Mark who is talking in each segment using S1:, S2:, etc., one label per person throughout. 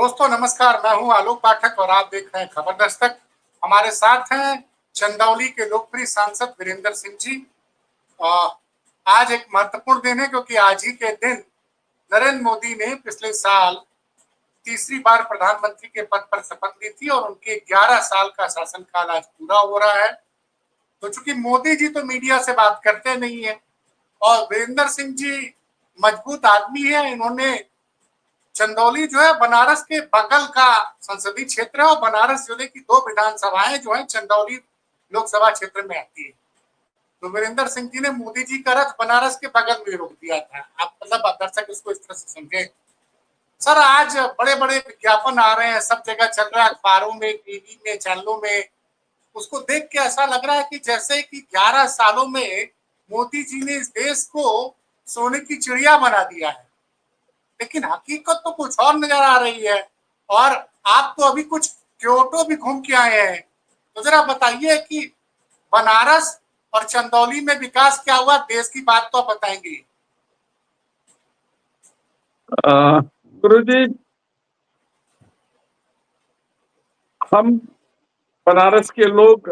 S1: दोस्तों नमस्कार, मैं हूं आलोक पाठक और आप देख रहे हैं खबर दस्तक। हमारे साथ हैं चंदौली के लोकप्रिय सांसद वीरेंद्र सिंह जी। आज एक महत्वपूर्ण दिन है क्योंकि आज ही के दिन नरेंद्र मोदी ने पिछले साल तीसरी बार प्रधानमंत्री के पद पर शपथ ली थी और उनके 11 साल का शासनकाल आज पूरा हो रहा है। तो चूंकि मोदी जी तो मीडिया से बात करते नहीं है और वीरेंद्र सिंह जी मजबूत आदमी है, इन्होंने चंदौली जो है बनारस के बगल का संसदीय क्षेत्र है और बनारस जिले की 2 विधानसभाएं जो है चंदौली लोकसभा क्षेत्र में आती है। तो वीरेंद्र सिंह जी ने मोदी जी का रथ बनारस के बगल में रोक दिया था। आप मतलब दर्शक इसको इस तरह से समझे। सर, आज बड़े बड़े विज्ञापन आ रहे हैं, सब जगह चल रहा है, अखबारों में, टीवी में, चैनलों में। उसको देख के ऐसा लग रहा है कि जैसे कि 11 सालों में मोदी जी ने इस देश को सोने की चिड़िया बना दिया है, लेकिन हकीकत तो कुछ और नजर आ रही है। और आप तो अभी कुछ क्योटो भी घूम के आए हैं, तो जरा बताइए कि बनारस और चंदौली में विकास क्या हुआ, देश की बात तो आप बताएंगे।
S2: गुरुजी, हम बनारस के लोग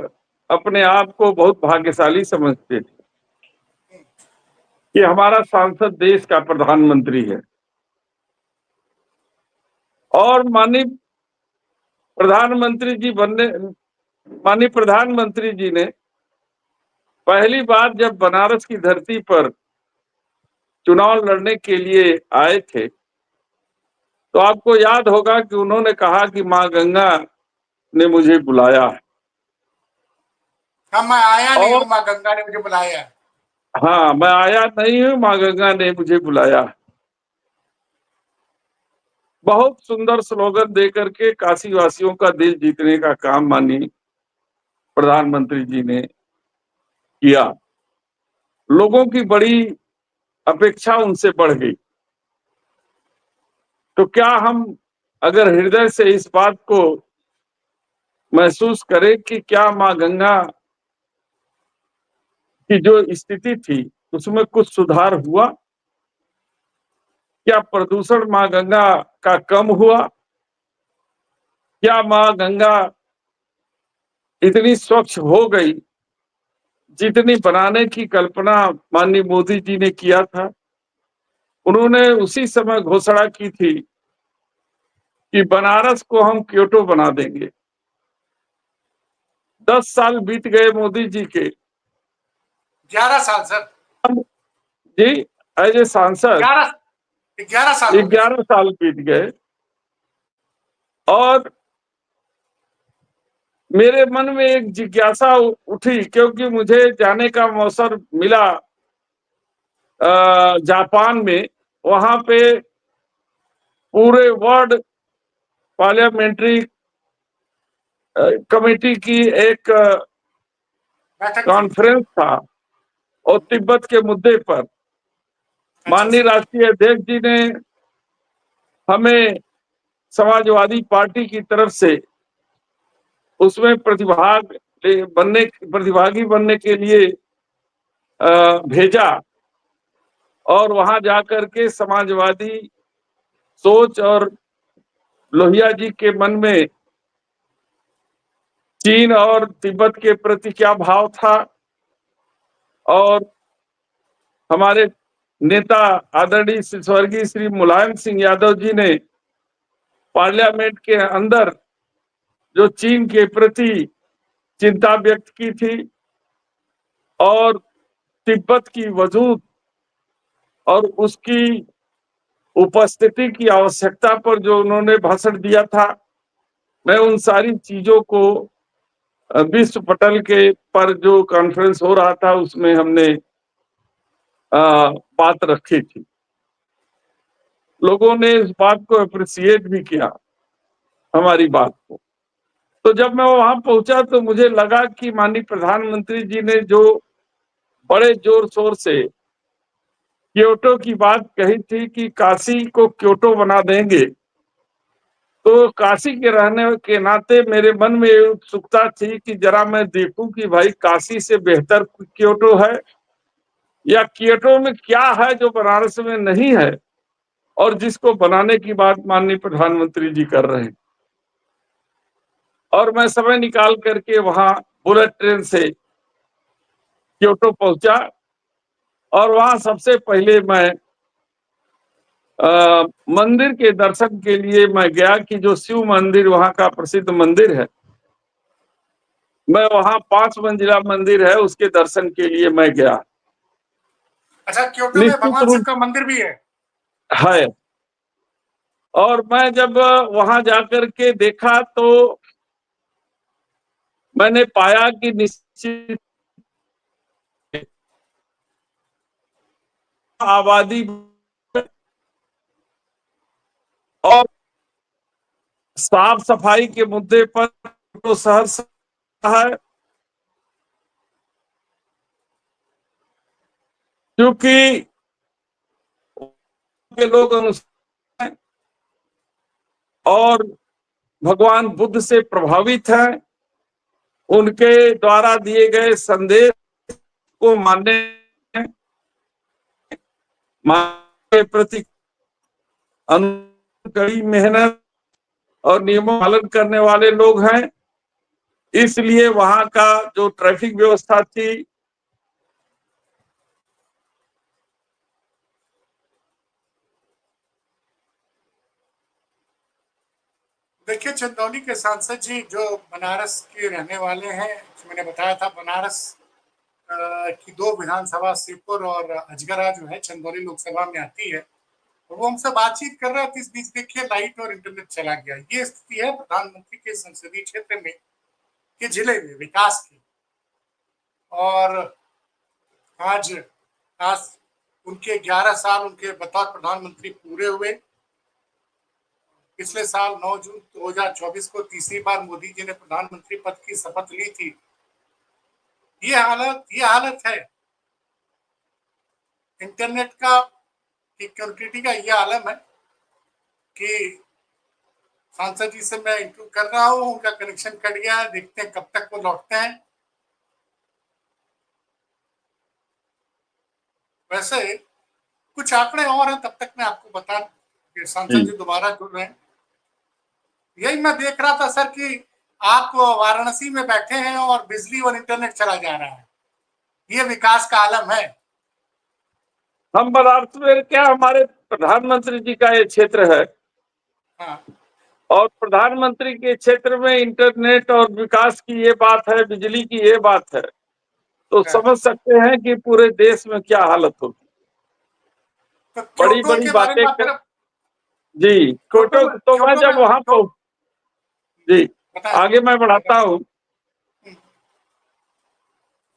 S2: अपने आप को बहुत भाग्यशाली समझते थे कि हमारा सांसद देश का प्रधानमंत्री है और माननीय प्रधानमंत्री जी ने पहली बार जब बनारस की धरती पर चुनाव लड़ने के लिए आए थे तो आपको याद होगा कि उन्होंने कहा कि मां गंगा ने मुझे बुलाया है।
S1: हाँ, मैं आया नहीं
S2: और
S1: हूँ, माँ गंगा ने मुझे बुलाया है।
S2: हाँ, मैं आया नहीं हूँ, मां गंगा ने मुझे बुलाया है। बहुत सुंदर स्लोगन देकर के काशी वासियों का दिल जीतने का काम माननीय प्रधानमंत्री जी ने किया। लोगों की बड़ी अपेक्षा उनसे बढ़ गई। तो क्या हम अगर हृदय से इस बात को महसूस करें कि क्या मां गंगा की जो स्थिति थी उसमें कुछ सुधार हुआ? क्या प्रदूषण मां गंगा का कम हुआ? क्या मां गंगा इतनी स्वच्छ हो गई जितनी बनाने की कल्पना माननीय मोदी जी ने किया था? उन्होंने उसी समय घोषणा की थी कि बनारस को हम क्योटो बना देंगे। 10 साल बीत गए मोदी जी के।
S1: 11 साल सर।
S2: जी, एज ए सांसद
S1: 11 साल हो गए।
S2: 11 साल बीत गए और मेरे मन में एक जिज्ञासा उठी क्योंकि मुझे जाने का अवसर मिला जापान में। वहां पे पूरे वर्ल्ड पार्लियामेंट्री कमेटी की एक कॉन्फ्रेंस था और तिब्बत के मुद्दे पर माननीय राष्ट्रीय अध्यक्ष जी ने हमें समाजवादी पार्टी की तरफ से उसमें प्रतिभागी बनने के लिए भेजा और वहां जाकर के समाजवादी सोच और लोहिया जी के मन में चीन और तिब्बत के प्रति क्या भाव था और हमारे नेता आदरणीय स्वर्गीय श्री मुलायम सिंह यादव जी ने पार्लियामेंट के अंदर जो चीन के प्रति चिंता व्यक्त की थी और तिब्बत की वजूद और उसकी उपस्थिति की आवश्यकता पर जो उन्होंने भाषण दिया था, मैं उन सारी चीजों को विश्व पटल के पर जो कॉन्फ्रेंस हो रहा था उसमें हमने बात रखी थी। लोगों ने इस बात को अप्रिशिएट भी किया, हमारी बात को। तो जब मैं वहां पहुंचा तो मुझे लगा कि माननीय प्रधानमंत्री जी ने जो बड़े जोर शोर से क्योटो की बात कही थी कि काशी को क्योटो बना देंगे, तो काशी के रहने के नाते मेरे मन में उत्सुकता थी कि जरा मैं देखूं कि भाई काशी से बेहतर क्योटो है या क्योटो में क्या है जो बनारस में नहीं है। और जिसको बनाने की बात माननीय प्रधानमंत्री जी कर रहे हैं। और मैं समय निकाल करके वहां बुलेट ट्रेन से क्योटो पहुंचा और वहां सबसे पहले मैं मंदिर के दर्शन के लिए मैं गया कि जो शिव मंदिर वहां का प्रसिद्ध मंदिर है, मैं वहां 5 मंजिला मंदिर है उसके दर्शन के लिए मैं गया।
S1: अच्छा, क्योटो में
S2: निश्चित
S1: भगवान शिव
S2: रूप
S1: का मंदिर भी
S2: है। और मैं जब वहां जाकर के देखा तो मैंने पाया कि निश्चित आबादी और साफ सफाई के मुद्दे पर तो शहर है, क्योंकि के लोग अनुसार हैं और भगवान बुद्ध से प्रभावित हैं, उनके द्वारा दिए गए संदेश को मानने के प्रति कड़ी मेहनत और नियमों का पालन करने वाले लोग हैं। इसलिए वहां का जो ट्रैफिक व्यवस्था थी,
S1: देखिए, चंदौली के सांसद जी जो बनारस के रहने वाले हैं, मैंने बताया था बनारस की 2 विधानसभा सीपुर और अजगरा जो है चंदौली लोकसभा में आती है, तो वो हमसे बातचीत कर रहे थे। इस बीच देखिए लाइट और इंटरनेट चला गया। ये स्थिति है प्रधानमंत्री के संसदीय क्षेत्र में, के जिले में विकास की। और आज आज उनके 11 साल उनके बतौर प्रधानमंत्री पूरे हुए। पिछले साल 9 जून 2024 को तीसरी बार मोदी जी ने प्रधानमंत्री पद की शपथ ली थी। ये हालत है इंटरनेट का, की कनेक्टिविटी का। ये आलम है कि सांसद जी से मैं इंटरव्यू कर रहा हूँ, उनका कनेक्शन कट गया है, देखते हैं कब तक वो लौटते हैं। वैसे कुछ आंकड़े और हैं, तब तक मैं आपको बता, सांसद जी दोबारा जुड़ रहे हैं। यही मैं देख रहा था सर कि आप वाराणसी में बैठे हैं और बिजली और इंटरनेट चला जा रहा है। ये विकास का आलम है।
S2: हम बनारस में क्या, हमारे प्रधानमंत्री जी का ये क्षेत्र है।
S1: हाँ।
S2: और प्रधानमंत्री के क्षेत्र में इंटरनेट और विकास की ये बात है, बिजली की ये बात है, तो
S1: हाँ।
S2: समझ सकते हैं कि पूरे देश में क्या हालत होगी।
S1: तो
S2: बड़ी
S1: क्योटो
S2: बड़ी
S1: के बारे में
S2: बातें
S1: आप
S2: कर... जी, क्योटो तो मैं
S1: क्योटो
S2: जब
S1: में
S2: वहां पहुंच... जी,
S1: बताएं।
S2: आगे मैं बढ़ाता हूं।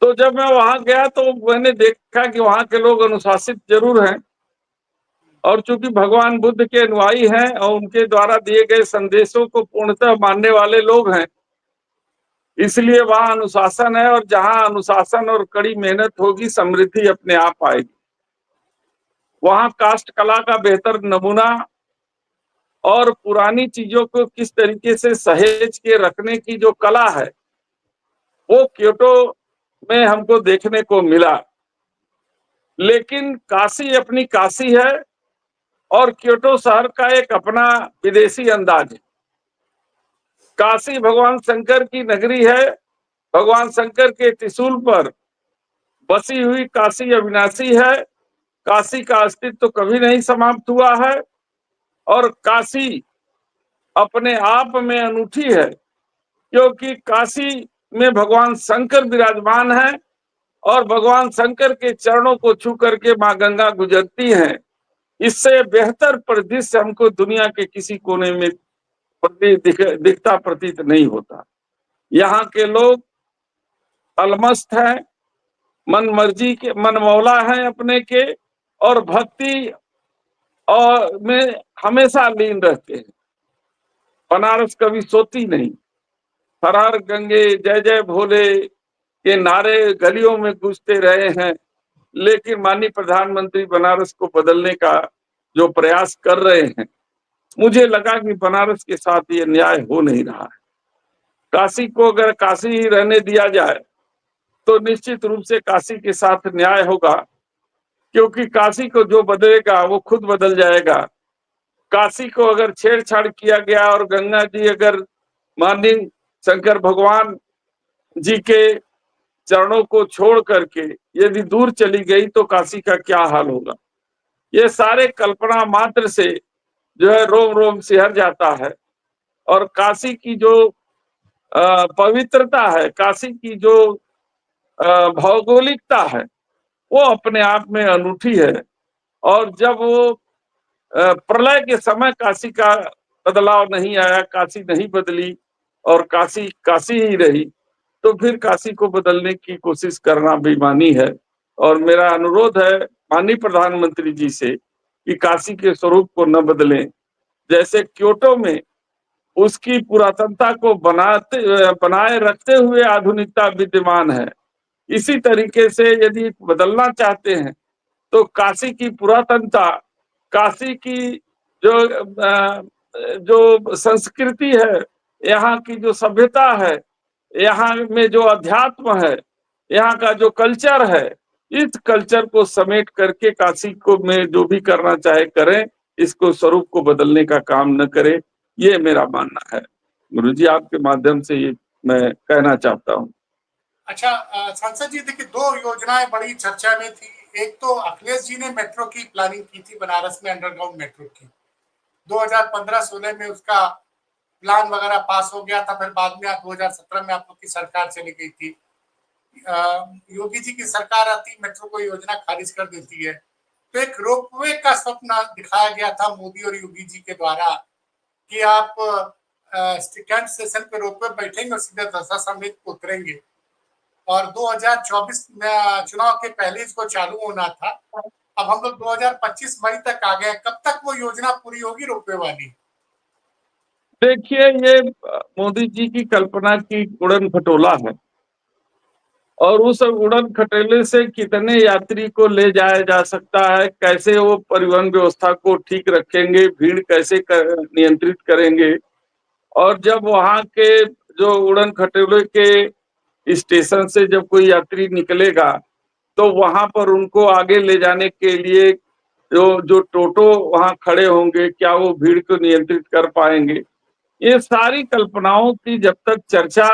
S2: तो जब मैं वहां गया तो मैंने देखा कि वहां के लोग अनुशासित जरूर हैं, और चूंकि भगवान बुद्ध के अनुयायी हैं और उनके द्वारा दिए गए संदेशों को पूर्णतः मानने वाले लोग हैं, इसलिए वहां अनुशासन है। और जहां अनुशासन और कड़ी मेहनत होगी, समृद्धि अपने आप आएगी। वहां काष्ठ कला का बेहतर नमूना और पुरानी चीजों को किस तरीके से सहेज के रखने की जो कला है, वो क्योटो में हमको देखने को मिला। लेकिन काशी अपनी काशी है और क्योटो शहर का एक अपना विदेशी अंदाज है। काशी भगवान शंकर की नगरी है। भगवान शंकर के त्रिशूल पर बसी हुई काशी अविनाशी है। काशी का अस्तित्व तो कभी नहीं समाप्त हुआ है और काशी अपने आप में अनूठी है, क्योंकि काशी में भगवान शंकर विराजमान है और भगवान शंकर के चरणों को छू करके मां गंगा गुजरती हैं। इससे बेहतर परिदृश्य हमको दुनिया के किसी कोने में दिखता प्रतीत नहीं होता। यहाँ के लोग अलमस्त हैं, मन मर्जी के मनमौला हैं अपने के, और भक्ति और में हमेशा लीन रहते हैं। बनारस कभी सोती नहीं। हर हर गंगे जय जय भोले के नारे गलियों में गूंजते रहे हैं, लेकिन माननीय प्रधानमंत्री बनारस को बदलने का जो प्रयास कर रहे हैं, मुझे लगा कि बनारस के साथ ये न्याय हो नहीं रहा है। काशी को अगर काशी ही रहने दिया जाए तो निश्चित रूप से काशी के साथ न्याय होगा, क्योंकि काशी को जो बदलेगा वो खुद बदल जाएगा। काशी को अगर छेड़छाड़ किया गया और गंगा जी अगर माननीय शंकर भगवान जी के चरणों को छोड़ करके यदि दूर चली गई तो काशी का क्या हाल होगा। ये सारे कल्पना मात्र से जो है रोम रोम सिहर जाता है। और काशी की जो पवित्रता है, काशी की जो भौगोलिकता है, वो अपने आप में अनूठी है। और जब वो प्रलय के समय काशी का बदलाव नहीं आया, काशी नहीं बदली और काशी काशी ही रही, तो फिर काशी को बदलने की कोशिश करना बेईमानी है। और मेरा अनुरोध है माननीय प्रधानमंत्री जी से कि काशी के स्वरूप को न बदलें। जैसे क्योटो में उसकी पुरातनता को बनाए रखते हुए आधुनिकता विद्यमान है, इसी तरीके से यदि बदलना चाहते हैं तो काशी की पुरातनता, काशी की जो जो संस्कृति है, यहाँ की जो सभ्यता है, यहाँ में जो अध्यात्म है, यहाँ का जो कल्चर है, इस कल्चर को समेट करके काशी को में जो भी करना चाहे करें, इसको स्वरूप को बदलने का काम न करें, ये मेरा मानना है। गुरुजी, आपके माध्यम से ये मैं कहना चाहता हूँ।
S1: अच्छा, सांसद जी देखिए, दो योजनाएं बड़ी चर्चा में थी। एक तो अखिलेश जी ने मेट्रो की प्लानिंग की थी, बनारस में अंडरग्राउंड मेट्रो की। 2015-16 में उसका प्लान वगैरह पास हो गया था, फिर बाद में 2017 में आप लोग की सरकार चली गई थी। योगी जी की सरकार आती, मेट्रो को योजना खारिज कर देती है। तो एक रोपवे का सपना दिखाया गया था मोदी और योगी जी के द्वारा कि आप कैंट स्टेशन पे रोपवे बैठेंगे और सीधे दशा समेत उतरेंगे। और 2024 में चुनाव के पहले इसको चालू होना था। अब हम लोग 2025 मई तक आ गए, कब तक वो योजना पूरी होगी रोपवे वाली?
S2: देखिए, ये मोदी जी की कल्पना की उड़न खटोला है और उस उड़न खटोले से कितने यात्री को ले जाया जा सकता है, कैसे वो परिवहन व्यवस्था को ठीक रखेंगे, भीड़ कैसे नियंत्रित करेंगे। और जब वहां के जो उड़न खटोले के स्टेशन से जब कोई यात्री निकलेगा तो वहां पर उनको आगे ले जाने के लिए जो जो टोटो वहां खड़े होंगे, क्या वो भीड़ को नियंत्रित कर पाएंगे। ये सारी कल्पनाओं की जब तक चर्चा,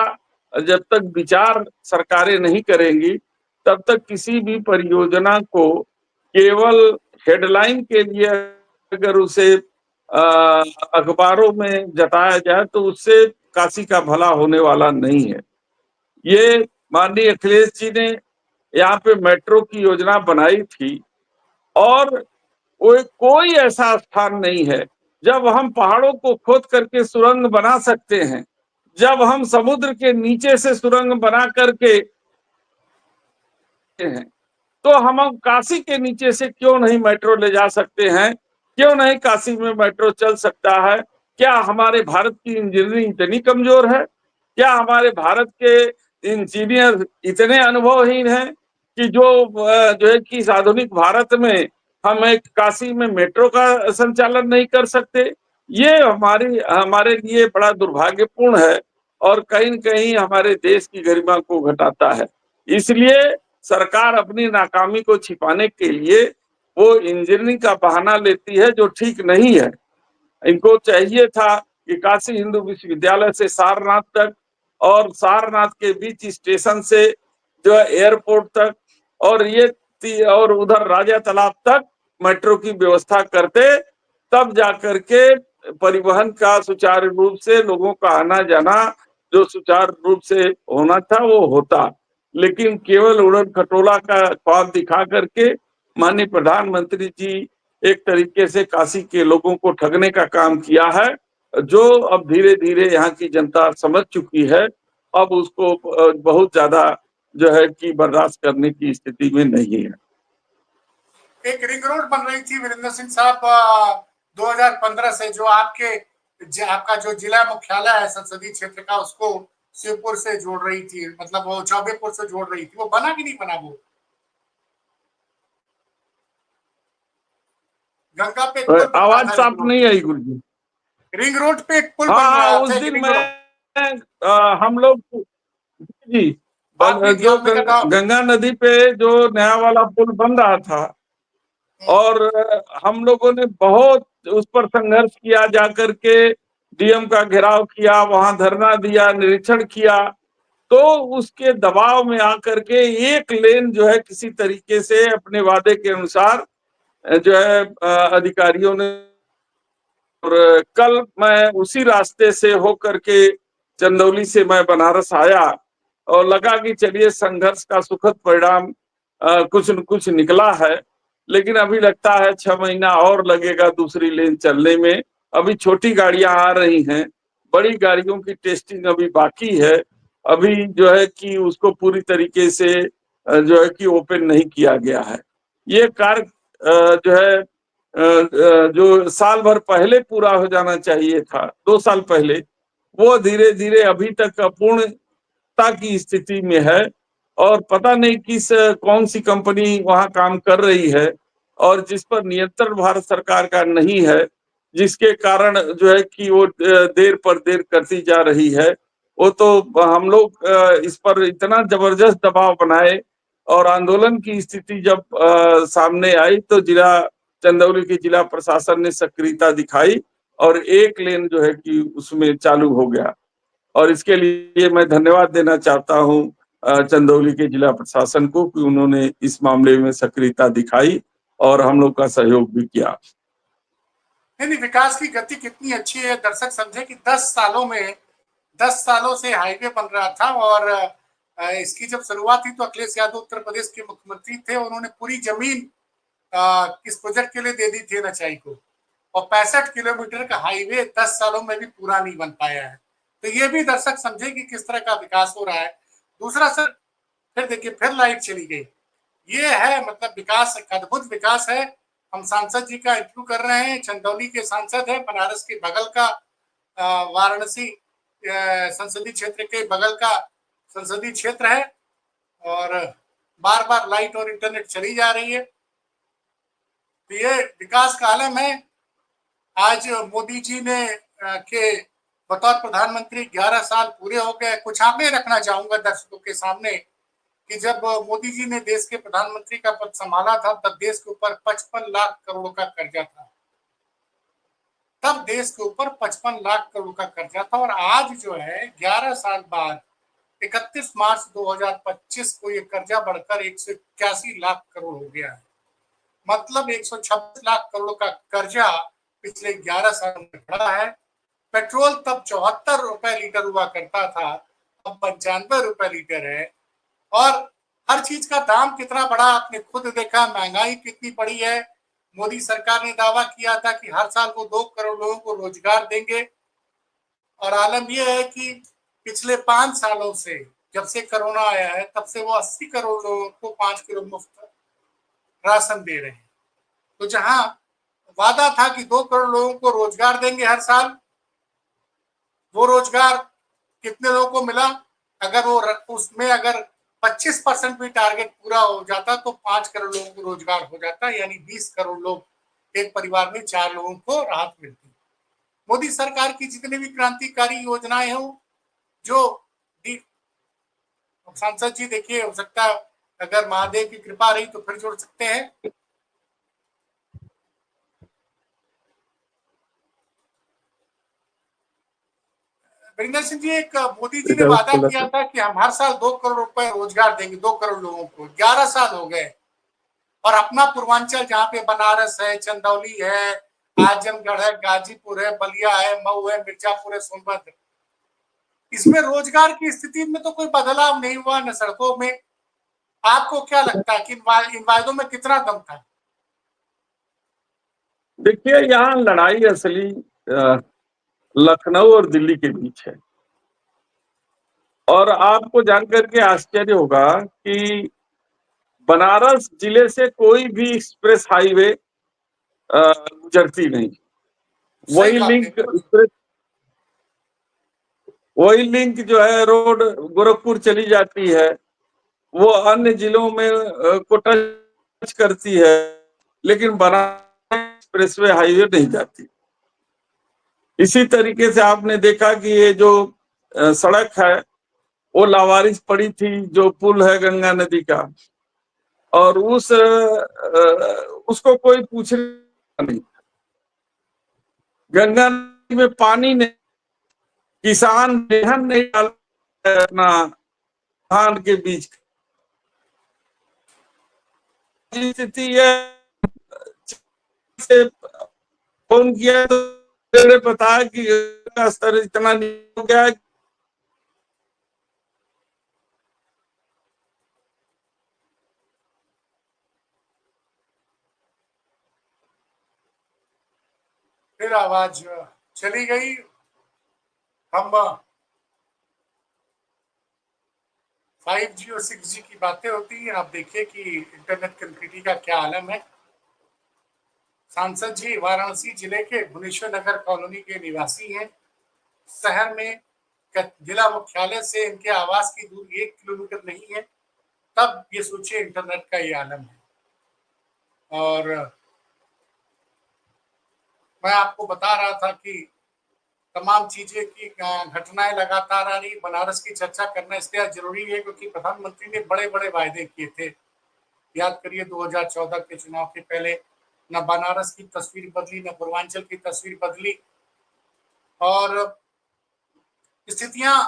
S2: जब तक विचार सरकारें नहीं करेंगी, तब तक किसी भी परियोजना को केवल हेडलाइन के लिए अगर उसे अखबारों में जताया जाए तो उससे काशी का भला होने वाला नहीं है। ये माननीय अखिलेश जी ने यहाँ पे मेट्रो की योजना बनाई थी और कोई ऐसा स्थान नहीं है जब हम पहाड़ों को खोद करके सुरंग बना सकते हैं, जब हम समुद्र के नीचे से सुरंग बना करके हैं, तो हम काशी के नीचे से क्यों नहीं मेट्रो ले जा सकते हैं? क्यों नहीं काशी में मेट्रो चल सकता है? क्या हमारे भारत की इंजीनियरिंग इतनी कमजोर है? क्या हमारे भारत के इंजीनियर इतने अनुभवहीन हैं कि जो है कि इस आधुनिक भारत में हम एक काशी में मेट्रो का संचालन नहीं कर सकते? ये हमारे लिए बड़ा दुर्भाग्यपूर्ण है और कहीं न कहीं हमारे देश की गरिमा को घटाता है। इसलिए सरकार अपनी नाकामी को छिपाने के लिए वो इंजीनियरिंग का बहाना लेती है, जो ठीक नहीं है। इनको चाहिए था कि काशी हिंदू विश्वविद्यालय से सारनाथ तक और सारनाथ के बीच स्टेशन से जो है एयरपोर्ट तक और उधर राजा तालाब तक मेट्रो की व्यवस्था करते, तब जाकर के परिवहन का सुचारू रूप से लोगों का आना जाना जो सुचारू रूप से होना था वो होता। लेकिन केवल उड़न खटोला का ख्वाब दिखा करके माननीय प्रधानमंत्री जी एक तरीके से काशी के लोगों को ठगने का काम किया है, जो अब धीरे धीरे यहाँ की जनता समझ चुकी है। अब उसको बहुत ज्यादा जो है कि बर्दाश्त करने की स्थिति में नहीं है।
S1: एक रिंग रोड बन रही थी वीरेंद्र सिंह साहब 2015 से, जो आपका जो जिला मुख्यालय है संसदीय क्षेत्र का, उसको शिवपुर से जोड़ रही थी, मतलब वो चौबेपुर से जोड़ रही थी। वो बना कि नहीं बना? वो गंगा पे पुल बन रहा
S2: आवाज
S1: था,
S2: साफ नहीं आई गुरुजी।
S1: रिंग रोड पे एक पुल बन
S2: हाँ,
S1: रहा
S2: उस
S1: था,
S2: दिन
S1: रिंग रोड।
S2: मैं हम लोग जी
S1: बात भी
S2: जो
S1: ध्यान में रखा।
S2: गंगा नदी पे जो नया वाला पुल बन रहा था और हम लोगों ने बहुत उस पर संघर्ष किया, जाकर के डीएम का घेराव किया, वहां धरना दिया, निरीक्षण किया, तो उसके दबाव में आकर के एक लेन जो है किसी तरीके से अपने वादे के अनुसार जो है अधिकारियों ने, और कल मैं उसी रास्ते से होकर के चंदौली से मैं बनारस आया और लगा कि चलिए संघर्ष का सुखद परिणाम कुछ न कुछ निकला है, लेकिन अभी लगता है 6 महीना और लगेगा दूसरी लेन चलने में। अभी छोटी गाड़ियां आ रही हैं, बड़ी गाड़ियों की टेस्टिंग अभी बाकी है, अभी जो है कि उसको पूरी तरीके से जो है कि ओपन नहीं किया गया है। ये कार्य जो है जो साल भर पहले पूरा हो जाना चाहिए था, 2 साल पहले, वो धीरे धीरे अभी तक अपूर्णता की स्थिति में है। और पता नहीं कौन सी कंपनी वहां काम कर रही है और जिस पर नियंत्रण भारत सरकार का नहीं है, जिसके कारण जो है कि वो देर पर देर करती जा रही है। वो तो हम लोग इस पर इतना जबरदस्त दबाव बनाए और आंदोलन की स्थिति जब सामने आई तो चंदौली के जिला प्रशासन ने सक्रियता दिखाई और एक लेन जो है कि उसमें चालू हो गया। और इसके लिए मैं धन्यवाद देना चाहता हूं चंदौली के जिला प्रशासन को कि उन्होंने इस मामले में सक्रियता दिखाई और हम लोग का सहयोग भी किया।
S1: नहीं, विकास की गति कितनी अच्छी है, दर्शक समझे कि 10 सालों से हाईवे बन रहा था और इसकी जब शुरुआत हुई तो अखिलेश यादव उत्तर प्रदेश के मुख्यमंत्री थे, उन्होंने पूरी जमीन इस प्रोजेक्ट के लिए दे दी थी NHAI को, और 65 किलोमीटर का हाईवे 10 सालों में भी पूरा नहीं बन पाया है। तो ये भी दर्शक समझे कि किस तरह का विकास हो रहा है। दूसरा सर, फिर देखिए फिर लाइट चली गई। ये है मतलब विकास, एक अद्भुत विकास है। हम सांसद जी का इंटरव्यू कर रहे हैं, चंदौली के सांसद है, बनारस के बगल का वाराणसी संसदीय क्षेत्र के बगल का संसदीय क्षेत्र है, और बार बार लाइट और इंटरनेट चली जा रही है। तो ये विकास का आलम है। आज मोदी जी ने के बतौर प्रधानमंत्री 11 साल पूरे हो गए। कुछ आंकड़े रखना चाहूंगा दर्शकों के सामने कि जब मोदी जी ने देश के प्रधानमंत्री का पद संभाला था तब देश के ऊपर 55 लाख करोड़ का कर्जा था। तब देश के ऊपर 55 लाख करोड़ का कर्जा था, और आज जो है 11 साल बाद 31 मार्च 2025 को ये कर्जा बढ़कर 181 लाख करोड़ हो गया है। मतलब 126 लाख करोड़ का कर्जा पिछले 11 सालों में बढ़ा है। पेट्रोल तब 74 रुपए लीटर हुआ करता था, अब 95 रुपए लीटर है। और हर चीज का दाम कितना बढ़ा आपने खुद देखा, महंगाई कितनी बढ़ी है। मोदी सरकार ने दावा किया था कि हर साल वो 2 करोड़ लोगों को रोजगार देंगे, और आलम यह है कि पिछले 5 सालों से, जब से कोरोना आया है तब से वो 80 करोड़ लोगों को 5 किलो मुफ्त राशन दे रहे हैं। तो जहां वादा था कि 2 करोड़ लोगों को रोजगार देंगे हर साल, वो रोजगार कितने लोगों को मिला? अगर वो उसमें अगर 25% भी टारगेट पूरा हो जाता तो 5 करोड़ लोगों को रोजगार हो जाता, यानी 20 करोड़ लोग, एक परिवार में 4 लोगों को राहत मिलती। मोदी सरकार की जितनी भी क्रांतिकारी योजनाएं हो, जो सांसद जी देखिए, हो सकता है अगर महादेव की कृपा रही तो फिर जुड़ सकते हैं। वीरेंद्र सिंह जी, एक मोदी जी ने वादा किया था कि हम हर साल 2 करोड़ रुपए रोजगार देंगे 2 करोड़ लोगों को। 11 साल हो गए, और अपना पूर्वांचल जहाँ पे बनारस है, चंदौली है, आजमगढ़ है, गाजीपुर है, बलिया है, मऊ है, मिर्जापुर है, सोनभद्र, इसमें रोजगार की स्थिति में तो कोई बदलाव नहीं हुआ, न सड़कों में। आपको क्या लगता है कि इन वायदों में कितना दम था?
S2: देखिए, यहाँ लड़ाई असली लखनऊ और दिल्ली के बीच है। और आपको जानकर के आश्चर्य होगा कि बनारस जिले से कोई भी एक्सप्रेस हाईवे गुजरती नहीं। वही लिंक जो है रोड गोरखपुर चली जाती है, वो अन्य जिलों में को टच करती है, लेकिन बनारस एक्सप्रेसवे हाईवे नहीं जाती। इसी तरीके से आपने देखा कि ये जो सड़क है वो लावारिस पड़ी थी, जो पुल है गंगा नदी का, और उसको कोई पूछने नहीं। गंगा नदी में पानी नहीं, किसान बेहन नहीं डाल अपना धान के बीज। स्थिति है से फोन किया तो मैंने बताया कि स्तर इतना नहीं हो गया है।
S1: फिर आवाज चली गई। हम 5G और 6G की बातें होती हैं। आप देखिए कि इंटरनेट कनेक्टिविटी का क्या आलम है। सांसद जी वाराणसी जिले के भुवनेश्वर नगर कॉलोनी के निवासी हैं। शहर में जिला मुख्यालय से इनके आवास की दूरी 1 किलोमीटर नहीं है, तब ये सोचिए इंटरनेट का ये आलम है। और मैं आपको बता रहा था कि तमाम चीजें की घटनाएं लगातार आ रही। बनारस की चर्चा करना इसलिए जरूरी है क्योंकि प्रधानमंत्री ने बड़े बड़े वायदे किए थे। याद करिए 2014 के चुनाव के पहले न बनारस की तस्वीर बदली, न पूर्वांचल की तस्वीर बदली। और स्थितियां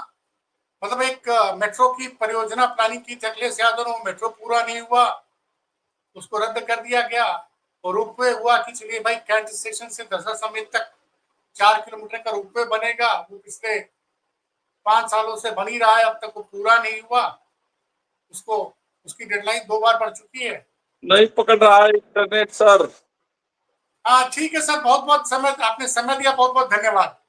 S1: मतलब एक मेट्रो की परियोजना प्लानिंग की थी अखिलेश यादव ने, मेट्रो पूरा नहीं हुआ, उसको रद्द कर दिया गया। और रोपवे हुआ कि चलिए भाई कैंट स्टेशन से दसरा समेत तक 4 किलोमीटर का रोपवे बनेगा, वो पिछले 5 सालों से बन ही रहा है, अब तक वो पूरा नहीं हुआ। उसको उसकी डेडलाइन 2 बार बढ़ चुकी है।
S2: नहीं पकड़ रहा है इंटरनेट सर।
S1: हाँ ठीक है सर, बहुत बहुत समय आपने समय दिया, बहुत बहुत धन्यवाद।